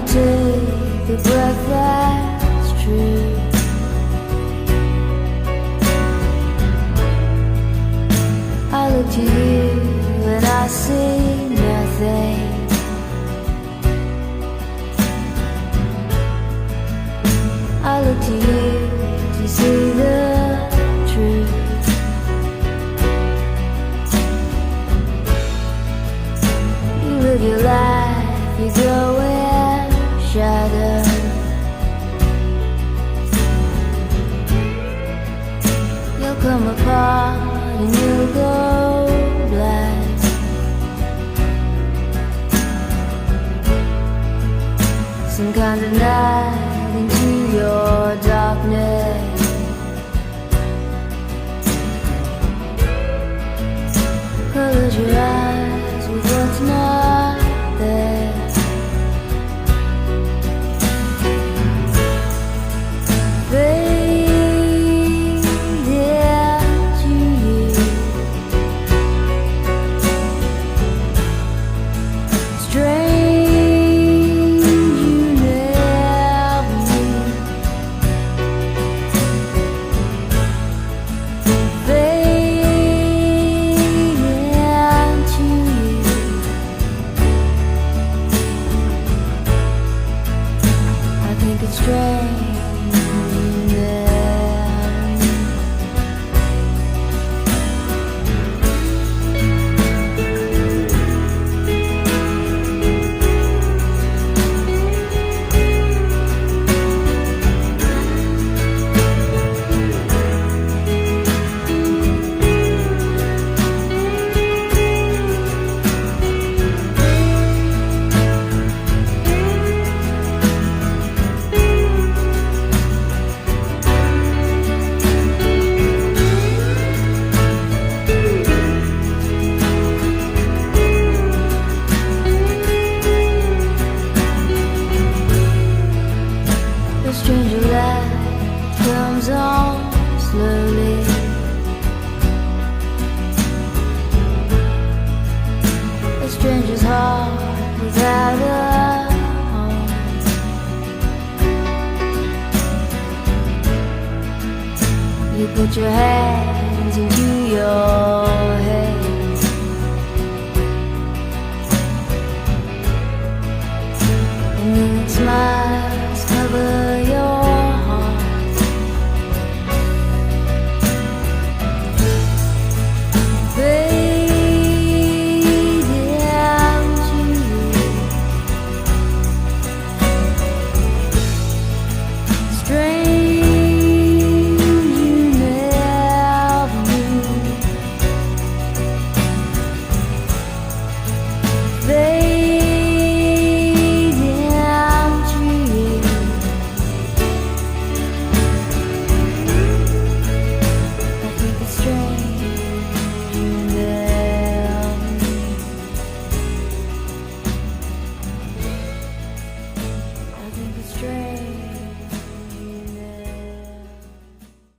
take a breath that's true. I look to you and I see nothing. I look to you to see the truth. You live your life, you go in shadow. You'll come apart and you'll go black. Some kind of night into your darkness. Close your eyes with what's not there. Fade into you. Strange you never knew. Fade into you. I think it's strange you never knew. The stranger light comes on slowly. A stranger's heart without a home. You put your hands into your head. And then it smiles